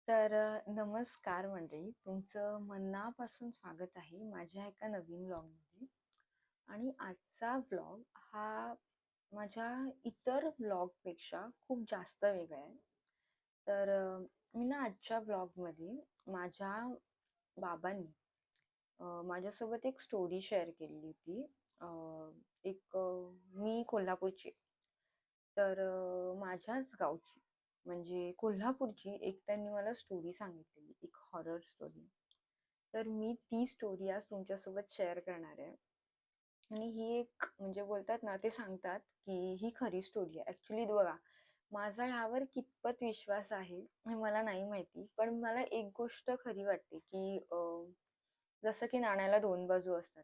नमस्कार मंडळी, तुमचं मनापासून स्वागत आहे माझ्या एका नवीन व्लॉगमध्ये. आणि आजचा व्लॉग हा माझ्या इतर व्लॉगपेक्षा खूप जास्त वेगळा आहे. मी ना आजच्या व्लॉगमध्ये माझ्या बाबांनी माझ्यासोबत एक स्टोरी शेअर केलेली होती. मी कोल्हापूरची, माझ्याच गावची म्हणजे कोल्हापूरची एक त्यांनी मला स्टोरी सांगितलेली, एक हॉरर स्टोरी. तर मी ती स्टोरी आज तुमच्यासोबत शेअर करणार आहे. आणि ही एक म्हणजे बोलतात ना, ते सांगतात की ही खरी स्टोरी आहे. ऍक्च्युली बघा, माझा ह्यावर कितपत विश्वास आहे हे मला नाही माहिती, पण मला एक गोष्ट खरी वाटते की जसं की नाण्याला दोन बाजू असतात,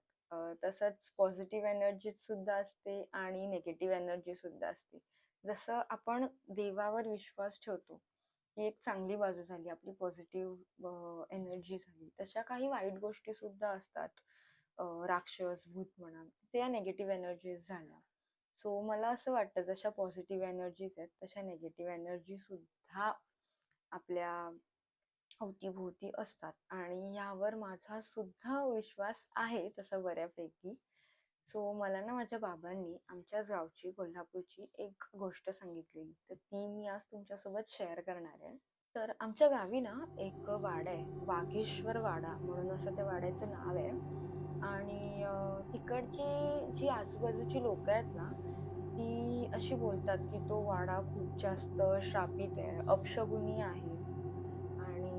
तसंच पॉझिटिव्ह एनर्जी सुद्धा असते आणि निगेटिव्ह एनर्जी सुद्धा असते. जसं आपण देवावर विश्वास ठेवतो, ही एक चांगली बाजू झाली, आपली पॉझिटिव्ह एनर्जी झाली. तशा काही वाईट गोष्टी सुद्धा असतात, राक्षस भूत म्हणा, त्या निगेटिव्ह एनर्जीज झाल्या. सो मला असं वाटतं, जशा पॉझिटिव्ह एनर्जीज आहेत तशा निगेटिव्ह एनर्जी सुद्धा आपल्या अवतीभोवती असतात, आणि यावर माझा सुद्धा विश्वास आहे तसं बऱ्यापैकी. सो मला ना माझ्या बाबांनी आमच्याच गावची, कोल्हापूरची एक गोष्ट सांगितलेली, तर ती मी आज तुमच्यासोबत शेअर करणार आहे. तर आमच्या गावी ना एक वाडा आहे, वाघेश्वर वाडा म्हणून असं त्या वाड्याचं नाव आहे. आणि तिकडची जी आजूबाजूची लोक आहेत ना, ती अशी बोलतात की तो वाडा खूप जास्त श्रापित आहे, अपशकुनी आहे. आणि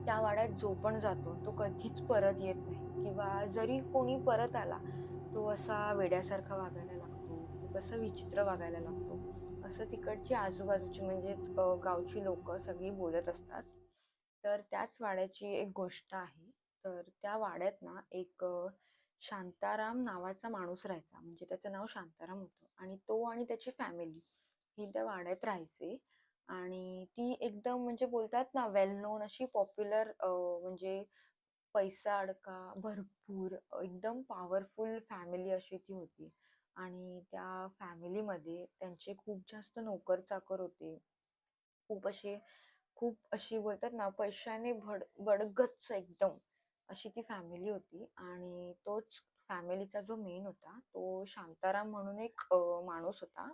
त्या वाड्यात जो पण जातो तो कधीच परत येत नाही, किंवा जरी कोणी परत आला, तो असा वेड्यासारखा वागायला लागतो, खूप असा विचित्र वागायला लागतो, असं तिकडची आजूबाजूची म्हणजेच गावची लोक सगळी बोलत असतात. तर त्याच वाड्याची एक गोष्ट आहे. तर त्या वाड्यात ना एक शांताराम नावाचा माणूस राहायचा, म्हणजे त्याचं नाव शांताराम होतं, आणि तो आणि त्याची फॅमिली ही त्या वाड्यात राहायचे. आणि ती एकदम म्हणजे बोलतात ना, वेल नोन अशी पॉप्युलर, म्हणजे पैसा अडका भरपूर, एकदम पॉवरफुल फॅमिली अशी ती होती. आणि त्या फॅमिलीमध्ये त्यांचे खूप जास्त नोकर चाकर होते. खूप असे खूप अशी बोलतात ना, पैशाने बडगच्च एकदम अशी ती फॅमिली होती. आणि तोच फॅमिलीचा जो मेन होता तो शांताराम म्हणून एक माणूस होता.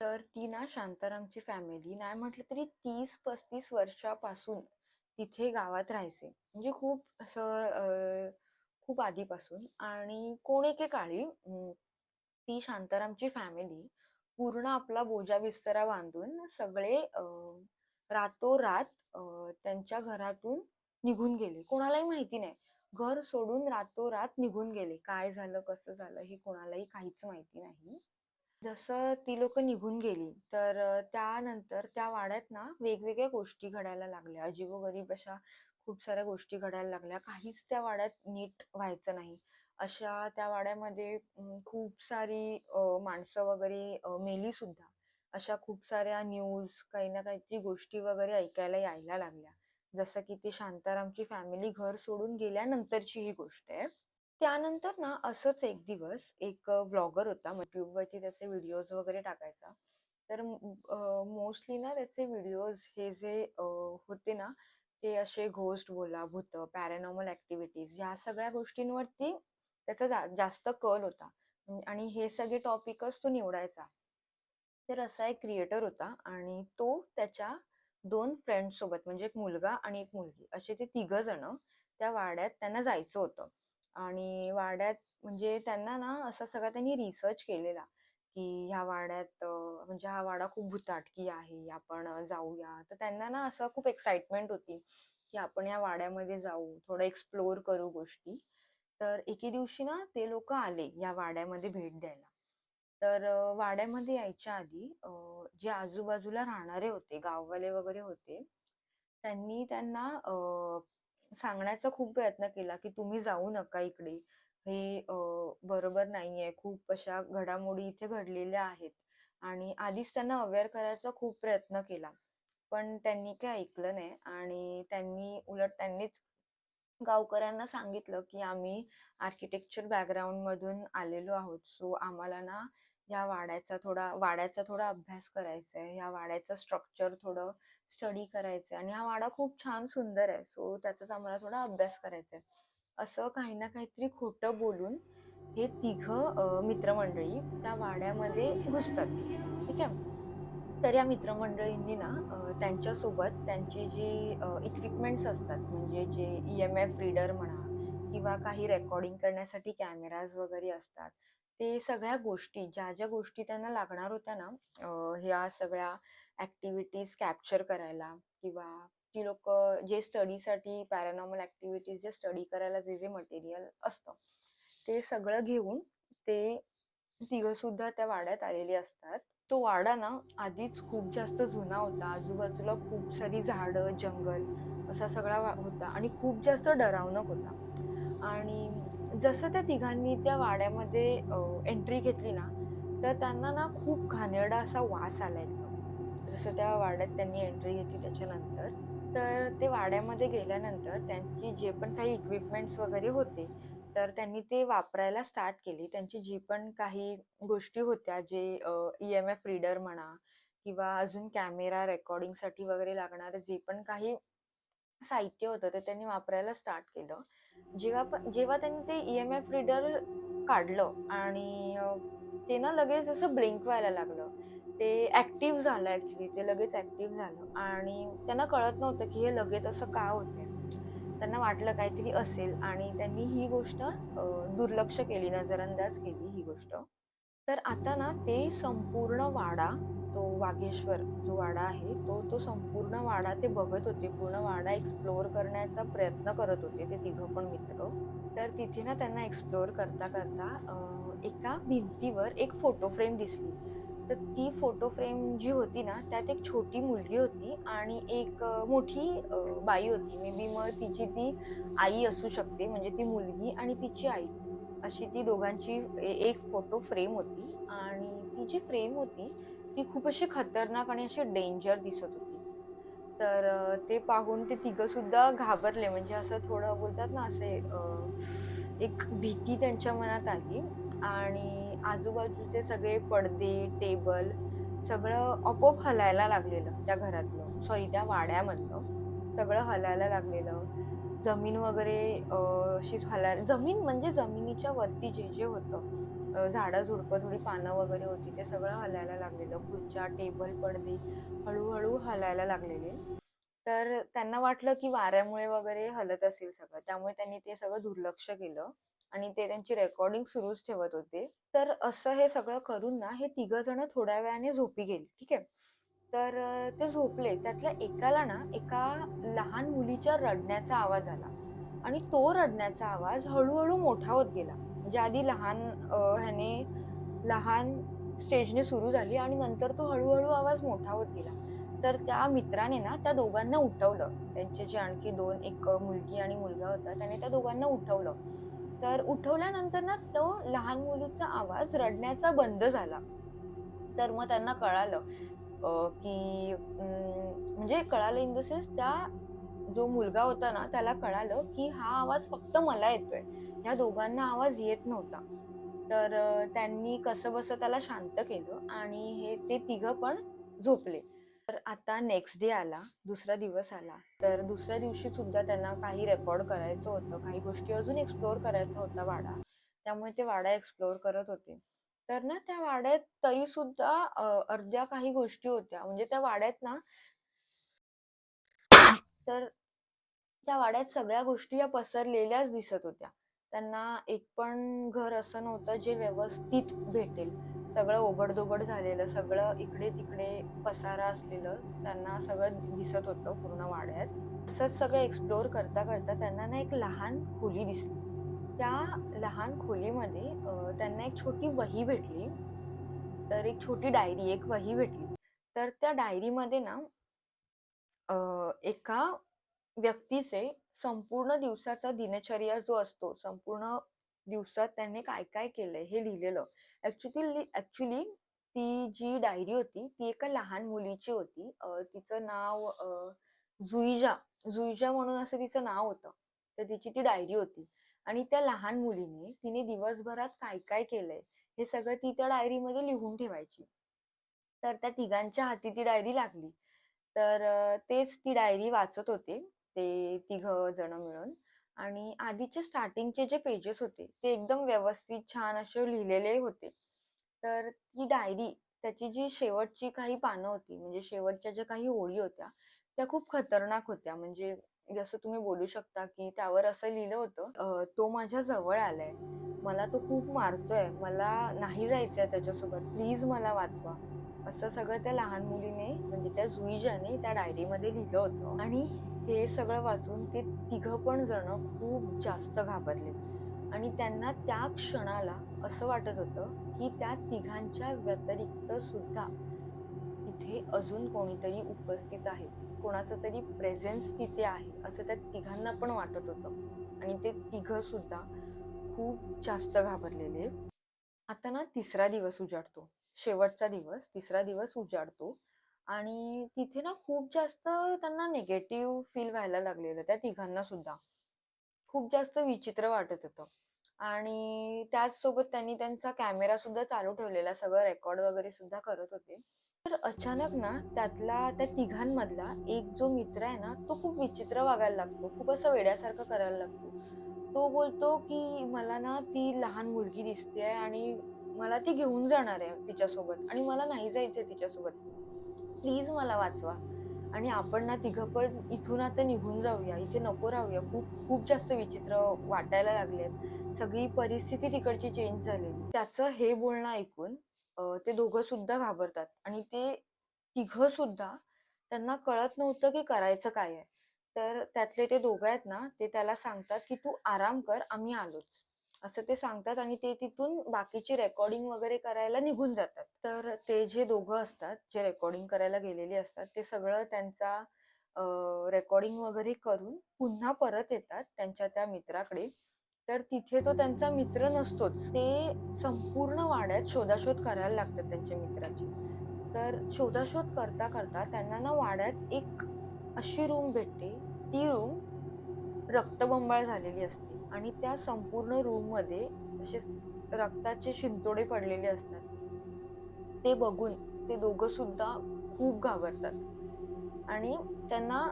तर ती ना, शांतारामची फॅमिली नाही म्हटलं तरी 30-35 वर्षापासून तिथे गावात राहायचे, म्हणजे खूप असं खूप आधीपासून. आणि कोण एके काळी ती शांतारामची फॅमिली पूर्ण आपला बोजा बिस्तरा बांधून सगळे रातोरात त्यांच्या घरातून निघून गेले. कोणालाही माहिती नाही, घर सोडून रातोरात निघून गेले. काय झालं, कसं झालं, हे कोणालाही काहीच माहिती नाही. जसं ती लोक निघून गेली, तर त्यानंतर त्या वाड्यात ना वेगवेगळ्या गोष्टी घडायला लागल्या, अजीबोगरीब अशा खूप साऱ्या गोष्टी घडायला लागल्या. काहीच त्या वाड्यात नीट व्हायचं नाही. अशा त्या वाड्यामध्ये खूप सारी माणसं वगैरे मेली सुद्धा. अशा खूप साऱ्या न्यूज, काही ना काहीतरी गोष्टी वगैरे ऐकायला यायला लागल्या. जसं की ती शांतारामची फॅमिली घर सोडून गेल्यानंतरची ही गोष्ट आहे. त्यानंतर ना, असंच एक दिवस एक व्लॉगर होता, युट्यूबवरती त्याचे व्हिडिओज वगैरे टाकायचा. तर मोस्टली ना त्याचे व्हिडिओज हे जे होते ना, ते असे घोस्ट बोला, भूत, पॅरानॉर्मल ऍक्टिव्हिटीज, ह्या सगळ्या गोष्टींवरती त्याचा जास्त कल होता. आणि हे सगळे टॉपिकच तो निवडायचा. तर असा एक क्रिएटर होता, आणि तो त्याच्या दोन फ्रेंड सोबत, म्हणजे एक मुलगा आणि एक मुलगी, असे ते तिघ जण त्या वाड्यात त्यांना जायचं होतं. आणि वाड्यात म्हणजे त्यांना ना, असा सगळा त्यांनी रिसर्च केलेला की ह्या वाड्यात म्हणजे हा वाडा खूप भुताटकी आहे, आपण जाऊया. तर त्यांना ना असं खूप एक्साइटमेंट होती की आपण या वाड्यामध्ये जाऊ, थोडं एक्सप्लोर करू गोष्टी. तर एके दिवशी ना ते लोक आले या वाड्यामध्ये भेट द्यायला. तर वाड्यामध्ये यायच्या आधी जे आजूबाजूला राहणारे होते, गाववाले वगैरे होते, त्यांनी त्यांना सांगण्याचा खूप प्रयत्न केला की तुम्ही जाऊ नका इकडे, हे बरोबर नाहीये, खूप अशा घडामोडी इथे घडलेल्या आहेत. आणि आधीच त्यांना अवेअर करायचा खूप प्रयत्न केला, पण त्यांनी काही ऐकलं नाही. आणि त्यांनीच गावकऱ्यांना सांगितलं की आम्ही आर्किटेक्चर बॅकग्राऊंड मधून आलेलो आहोत, सो आम्हाला ना या वाड्याचा थोडा अभ्यास करायचा आहे, या वाड्याचं स्ट्रक्चर थोडं स्टडी करायचंय आणि हा वाडा खूप छान सुंदर आहे, सो त्याचाच आम्हाला थोडा अभ्यास करायचा आहे. असं काही ना काहीतरी खोटं बोलून हे तिघं मित्रमंडळी त्या वाड्यामध्ये घुसतात. ठीक आहे. तर या मित्रमंडळींनी ना त्यांच्यासोबत त्यांची जी इक्विपमेंट्स असतात, म्हणजे जे EMF रीडर म्हणा किंवा काही रेकॉर्डिंग करण्यासाठी कॅमेराज वगैरे असतात, ते सगळ्या गोष्टी, ज्या ज्या गोष्टी त्यांना लागणार होत्या ना ह्या सगळ्या ऍक्टिव्हिटीज कॅप्चर करायला, किंवा ती लोक जे स्टडीसाठी पॅरानॉर्मल ऍक्टिव्हिटीज जे स्टडी करायला जे जे मटेरियल असतं ते सगळं घेऊन ते तिघं सुद्धा त्या वाड्यात आलेली असतात. तो वाडा ना आधीच खूप जास्त जुना होता, आजूबाजूला खूप सारी झाडं, जंगल असा सगळा होता आणि खूप जास्त डरावणक होता. आणि जसं त्या तिघांनी त्या वाड्यामध्ये एंट्री घेतली ना, तर त्यांना ना खूप घाणेरडा असा वास आला एकदम. जसं त्या वाड्यात त्यांनी एंट्री घेतली त्याच्यानंतर, तर ते वाड्यामध्ये गेल्यानंतर त्यांची जे पण काही इक्विपमेंट्स वगैरे होते, तर त्यांनी ते वापरायला स्टार्ट केली. त्यांची जी पण काही गोष्टी होत्या, जे EMF रीडर म्हणा किंवा अजून कॅमेरा रेकॉर्डिंगसाठी वगैरे लागणारं जे पण काही साहित्य होतं ते त्यांनी वापरायला स्टार्ट केलं. जेव्हा त्यांनी ते EMF रीडर काढलं आणि ते ना लगेच असं ब्लिंक व्हायला लागलं. ते ऍक्टिव्ह झालं, ऍक्च्युली ते लगेच ऍक्टिव्ह झालं आणि त्यांना कळत नव्हतं की हे लगेच असं का होतंय. त्यांना वाटलं काहीतरी असेल आणि त्यांनी ही गोष्ट दुर्लक्ष केली, नजरअंदाज केली ही गोष्ट. तर आता ना ते संपूर्ण वाडा, तो वाघेश्वर जो वाडा आहे तो संपूर्ण वाडा ते बघत होते. पूर्ण वाडा एक्सप्लोअर करण्याचा प्रयत्न करत होते ते तिघं पण मित्र. तर तिथे ना त्यांना एक्सप्लोअर करता करता एका भिंतीवर एक फोटो फ्रेम दिसली. तर ती फोटो फ्रेम जी होती ना, त्यात एक छोटी मुलगी होती आणि एक मोठी बाई होती. मे बी मग तिची ती आई असू शकते, म्हणजे ती मुलगी आणि तिची आई, अशी ती दोघांची एक फोटो फ्रेम होती. आणि ती जी फ्रेम होती ती खूप अशी खतरनाक आणि अशी डेंजर दिसत होती. तर ते पाहून ते तिघं सुद्धा घाबरले, म्हणजे असं थोडं बोलतात ना, असे एक भीती त्यांच्या मनात आली. आणि आजूबाजूचे सगळे पडदे, टेबल सगळं आपोआप हलायला लागलेलं, त्या घरातलं, सॉरी त्या वाड्यामधलं सगळं हलायला लागलेलं. जमीन वगैरे अशीच हलायला, जमीन म्हणजे जमिनीच्या वरती जे जे होतं, झाडं झुडपं, थोडी पानं वगैरे होती, ते सगळं हलायला लागलेलं. खुर्च्या, टेबल, पडदे हळूहळू हलायला लागलेले. तर त्यांना वाटलं की वाऱ्यामुळे वगैरे हलत असेल सगळं, त्यामुळे त्यांनी ते सगळं दुर्लक्ष केलं आणि ते त्यांची रेकॉर्डिंग सुरूच ठेवत होते. तर असं हे सगळं करून ना हे तिघ जण थोड्या वेळाने झोपी गेली. ठीक आहे. तर ते झोपले. त्यातल्या एकाला ना एका लहान मुलीच्या रडण्याचा आवाज आला आणि तो रडण्याचा आवाज हळूहळू मोठा होत गेला. म्हणजे आधी लहान ह्याने लहान स्टेजने सुरू झाली आणि नंतर तो हळूहळू आवाज मोठा होत गेला. तर त्या मित्राने ना त्या दोघांना उठवलं. त्यांचे जे आणखी दोन, एक मुलगी आणि मुलगा होता, त्याने त्या दोघांना उठवलं. तर उठवल्यानंतर ना तो लहान मुलीचा आवाज रडण्याचा बंद झाला. तर मग त्यांना कळालं की म्हणजे कळालं इन द सेन्स, त्या जो मुलगा होता ना त्याला कळालं की हा आवाज फक्त मला येतोय, ह्या दोघांना आवाज येत नव्हता. तर त्यांनी कसं बसं त्याला शांत केलं आणि हे ते तिघं पण झोपले. तर आता नेक्स्ट डे आला, दुसरा दिवस आला. तर दुसऱ्या दिवशी सुद्धा त्यांना काही रेकॉर्ड करायचं होतं, काही गोष्टी अजून एक्सप्लोअर करायचा होता वाडा, त्यामुळे ते वाडा एक्सप्लोअर करत होते. तर ना त्या वाड्यात तरी सुद्धा अर्ध्या काही गोष्टी होत्या, म्हणजे त्या वाड्यात ना, तर त्या वाड्यात सगळ्या गोष्टी या पसरलेल्याच दिसत होत्या. त्यांना एक पण घर असं नव्हतं जे व्यवस्थित भेटेल. सगळं ओबडधोबड झालेलं, सगळं इकडे तिकडे पसारा असलेलं त्यांना सगळं दिसत होतं पूर्ण वाड्यात. असंच सगळं एक्सप्लोअर करता करता त्यांना ना एक लहान खोली दिसली. त्या लहान खोलीमध्ये त्यांना एक छोटी वही भेटली. तर एक छोटी डायरी, एक वही भेटली. तर त्या डायरीमध्ये ना एका व्यक्तीचे संपूर्ण दिवसाचा दिनचर्या जो असतो, संपूर्ण दिवसात त्याने काय काय केलंय हे लिहिलेलं. ऍक्च्युली ती जी डायरी होती ती एका लहान मुलीची होती. तिचं नाव जुईजा जुईजा म्हणून असं तिचं नाव होतं. तर तिची ती डायरी होती आणि त्या लहान मुलीने तिने दिवसभरात काय काय केलंय हे सगळं ती त्या डायरीमध्ये लिहून ठेवायची. तर त्या तिघांच्या हाती ती डायरी लागली. तर तेच ती डायरी वाचत होते ते तिघ जण मिळून. आणि आधीचे स्टार्टिंगचे जे पेजेस होते ते एकदम व्यवस्थित छान असे लिहिलेले होते. तर ती डायरी, त्याची जी शेवटची काही पानं होती, म्हणजे शेवटच्या ज्या काही ओळी होत्या त्या खूप खतरनाक होत्या. म्हणजे जसं तुम्ही बोलू शकता की त्यावर असं लिहिलं होतं, तो माझ्या जवळ आलाय, मला तो खूप मारतोय, मला नाही जायचंय त्याच्यासोबत, प्लीज मला वाचवा. असं सगळं त्या लहान मुलीने, म्हणजे त्या जुईजाने त्या डायरीमध्ये लिहिलं होतं. आणि हे सगळं वाचून ते तिघं पण जण खूप जास्त घाबरले. आणि त्यांना त्या क्षणाला असं वाटत होतं की त्या तिघांच्या व्यतिरिक्त सुद्धा तिथे अजून कोणीतरी उपस्थित आहे, कोणाचं तरी प्रेझेन्स तिथे आहे, असं त्या तिघांना पण वाटत होतं. आणि ते तिघ सुद्धा खूप जास्त घाबरलेले. आता ना तिसरा दिवस उजाडतो, शेवटचा दिवस, तिसरा दिवस उजाडतो. आणि तिथे ना खूप जास्त त्यांना निगेटिव्ह फील व्हायला लागलेलं, त्या तिघांना सुद्धा खूप जास्त विचित्र वाटत होतं. आणि त्याचसोबत त्यांनी त्यांचा कॅमेरा सुद्धा चालू ठेवलेला, सगळं रेकॉर्ड वगैरे सुद्धा करत होते. तर अचानक ना त्यातला, त्या तिघांमधला एक जो मित्र आहे ना, तो खूप विचित्र वागायला लागतो, खूप असं वेड्यासारखं करायला लागतो. तो बोलतो की मला ना ती लहान मुलगी दिसतेय आणि मला ती घेऊन जाणार आहे तिच्यासोबत, आणि मला नाही जायचंय तिच्यासोबत, प्लीज मला वाचवा. आणि आपण ना तिघं पण इथून आता निघून जाऊया, इथे नको राहूया, खूप खूप जास्त विचित्र वाटायला लागलेत, सगळी परिस्थिती तिकडची चेंज झालेली. त्याचं हे बोलणं ऐकून ते दोघं सुद्धा घाबरतात. आणि ते तिघं सुद्धा, त्यांना कळत नव्हतं की करायचं काय आहे. तर त्यातले ते दोघं आहेत ना, ते त्याला सांगतात की तू आराम कर, आम्ही आलोच, असं ते सांगतात. आणि ते तिथून बाकीची रेकॉर्डिंग वगैरे करायला निघून जातात. तर ते जे दोघं असतात, जे रेकॉर्डिंग करायला गेलेले असतात, ते सगळं त्यांचा रेकॉर्डिंग वगैरे करून पुन्हा परत येतात त्यांच्या त्या मित्राकडे. तर तिथे तो त्यांचा मित्र नसतोच. ते संपूर्ण वाड्यात शोधाशोध करायला लागतात त्यांच्या मित्राची. तर शोधाशोध करता करता त्यांना ना वाड्यात एक अशी रूम भेटते, ती रूम रक्तबंबाळ झालेली असते. आणि त्या संपूर्ण रूम मध्ये असे रक्ताचे शिंतोडे पडलेले असतात. ते बघून ते दोघं सुद्धा खूप घाबरतात. आणि त्यांना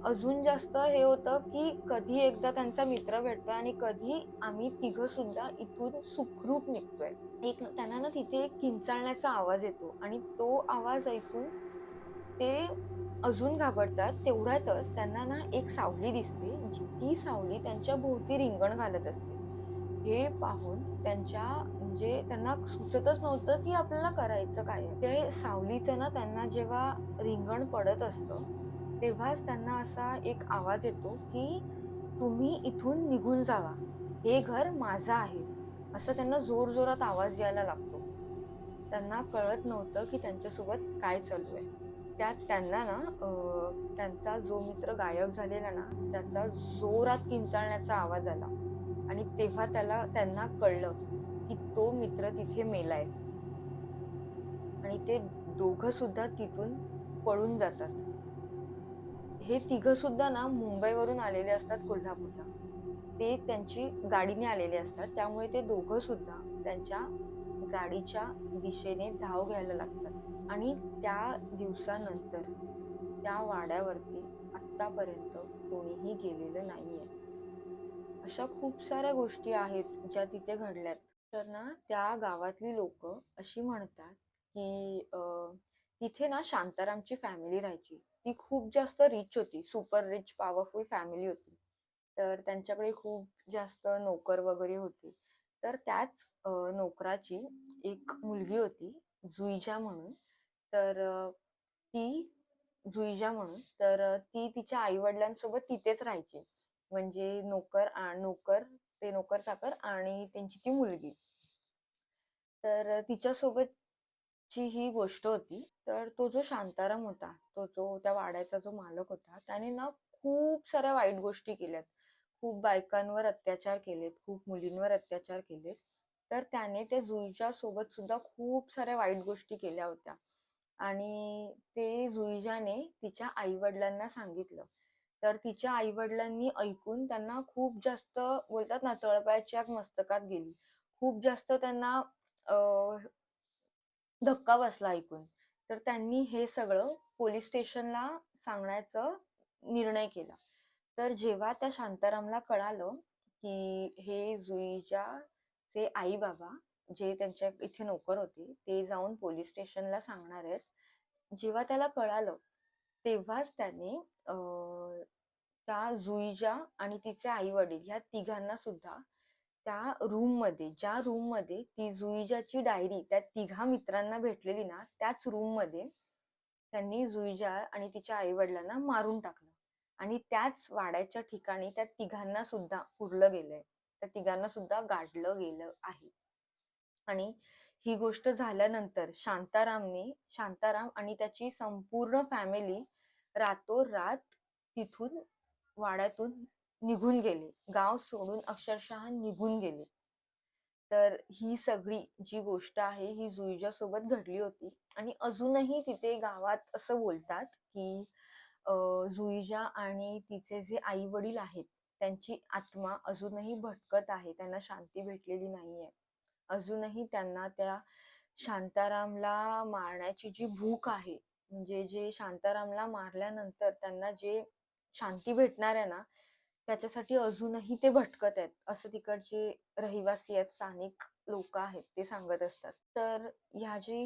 अजून जास्त हे होतं की कधी एकदा त्यांचा मित्र भेटतोय आणि कधी आम्ही तिघं सुद्धा इथून सुखरूप निघतोय. एक त्यांना ना तिथे एक किंचाळण्याचा आवाज येतो, आणि तो आवाज ऐकून ते अजून घाबरतात. तेवढ्यातच त्यांना ना एक सावली दिसते, ती सावली त्यांच्या भोवती रिंगण घालत असते. हे पाहून त्यांच्या, म्हणजे त्यांना सुचतच नव्हतं की आपल्याला करायचं काय आहे. ते सावलीचं ना त्यांना जेव्हा रिंगण पडत असतं, तेव्हाच त्यांना असा एक आवाज येतो की तुम्ही इथून निघून जावा, हे घर माझं आहे, असं त्यांना जोर जोरात आवाज यायला लागतो. त्यांना कळत नव्हतं की त्यांच्यासोबत काय चालू आहे. त्यात त्यांना ना त्यांचा जो मित्र गायब झालेला ना, त्याचा जोरात किंचाळण्याचा आवाज आला. आणि तेव्हा त्यांना कळलं की तो मित्र तिथे मेलाय. आणि ते दोघं सुद्धा तिथून पळून जातात. हे तिघं सुद्धा ना मुंबईवरून आलेले असतात कोल्हापूरला. ते त्यांची गाडीने आलेले असतात, त्यामुळे ते दोघं सुद्धा त्यांच्या गाडीच्या दिशेने धाव घ्यायला लागतात. आणि त्या दिवसानंतर त्या वाड्यावरती आत्तापर्यंत कोणीही गेलेलं नाहीये. अशा खूप साऱ्या गोष्टी आहेत ज्या तिथे घडल्यात. तर ना त्या गावातली लोक अशी म्हणतात की तिथे ना शांतारामची फॅमिली राहायची. ती खूप जास्त रिच होती, सुपर रिच पॉवरफुल फॅमिली होती. तर त्यांच्याकडे खूप जास्त नोकर वगैरे होते. तर त्याच नोकराची एक मुलगी होती, जुईजा म्हणून. तर ती तिच्या आई वडिलांसोबत तिथेच राहायची. म्हणजे नोकर, ते नोकर चाकर आणि त्यांची ती मुलगी. तर तिच्यासोबतची ही गोष्ट होती. तर तो जो शांताराम होता, तो जो त्या वाड्याचा जो मालक होता, त्याने ना खूप साऱ्या वाईट गोष्टी केल्यात. खूप बायकांवर अत्याचार केलेत, खूप मुलींवर अत्याचार केलेत. तर त्याने त्या जुईच्या सोबत सुद्धा खूप साऱ्या वाईट गोष्टी केल्या होत्या. आणि ते जुईजाने तिच्या आई वडिलांना सांगितलं. तर तिच्या आई वडिलांनी ऐकून त्यांना खूप जास्त, बोलतात ना, तळपायाची आग मस्तकात गेली. खूप जास्त त्यांना धक्का बसला ऐकून. तर त्यांनी हे सगळं पोलीस स्टेशनला सांगण्याचा निर्णय केला. तर जेव्हा त्या शांतारामला कळालं की हे जुईच्या आई बाबा जे त्यांच्या इथे नोकर होते ते जाऊन पोलीस स्टेशनला सांगणार आहेत, जेव्हा त्याला कळालं तेव्हाच त्याने त्या जुईजा आणि तिचे आई वडील ह्या तिघांना सुद्धा त्या रूम मध्ये, ज्या रूम मध्ये ती जुईजाची डायरी त्या तिघा मित्रांना भेटलेली ना, त्याच रूम मध्ये त्यांनी जुईजा आणि तिच्या आई वडिलांना मारून टाकलं. आणि त्याच वाड्याच्या ठिकाणी त्या तिघांना सुद्धा पुरलं गेलंय, त्या तिघांना सुद्धा गाडलं गेलं आहे. आणि ही गोष्ट झाल्यानंतर शांताराम आणि त्याची संपूर्ण फॅमिली रातोरात तिथून वाड्यातून निघून गेले, गाव सोडून अक्षरशः निघून गेले. तर ही सगळी जी गोष्ट आहे ही जुईजा सोबत घडली होती. आणि अजूनही तिथे गावात असं बोलतात की जुईजा आणि तिचे जे आई वडील आहेत त्यांची आत्मा अजूनही भटकत आहे, त्यांना शांती भेटलेली नाहीये. अजूनही त्यांना त्या शांतारामला मारण्याची जी भूक आहे, म्हणजे जे शांतारामला मारल्यानंतर त्यांना जे शांती भेटणार आहे ना, त्याच्यासाठी अजूनही ते भटकत आहेत, असं तिकडचे रहिवासी आहेत, स्थानिक लोक आहेत ते सांगत असतात. तर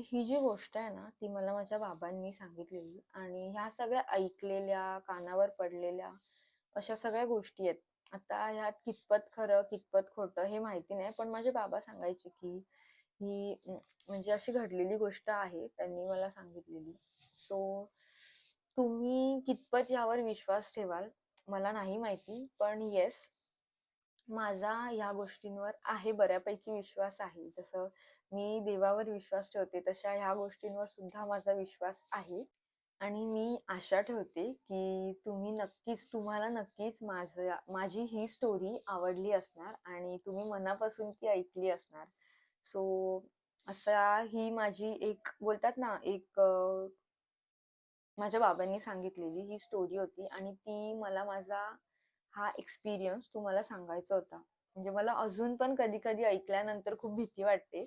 ही जी गोष्ट आहे ना ती मला माझ्या बाबांनी सांगितलेली, आणि ह्या सगळ्या ऐकलेल्या कानावर पडलेल्या अशा सगळ्या गोष्टी आहेत. आता ह्यात कितपत खरं कितपत खोटं हे माहिती नाही, पण माझे बाबा सांगायचे की ही म्हणजे अशी घडलेली गोष्ट आहे, त्यांनी मला सांगितलेली. सो तुम्ही कितपत यावर विश्वास ठेवाल मला नाही माहिती, पण येस, माझा ह्या गोष्टींवर आहे बऱ्यापैकी विश्वास आहे. जसं मी देवावर विश्वास ठेवते तशा ह्या गोष्टींवर सुद्धा माझा विश्वास आहे. आणि मी आशा ठेवते की तुम्हाला नक्कीच माझी ही स्टोरी आवडली असणार आणि तुम्ही मनापासून ती ऐकली असणार. सो असा ही माझी एक बोलतात ना एक माझ्या बाबांनी सांगितलेली ही स्टोरी होती, आणि ती मला माझा हा एक्सपिरियन्स तुम्हाला सांगायचा होता. म्हणजे मला अजून पण कधी कधी ऐकल्यानंतर खूप भीती वाटते.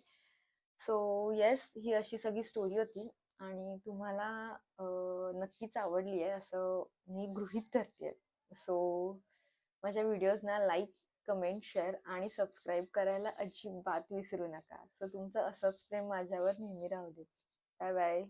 सो येस, ही अशी सगळी स्टोरी होती आणि तुम्हाला नक्कीच आवडली आहे असं मी गृहीत धरते. सो माझ्या व्हिडिओजना लाईक, कमेंट, शेअर आणि सबस्क्राईब करायला अजिबात विसरू नका. सो तुमचं असंच प्रेम माझ्यावर नेहमी राहू दे. Bye bye.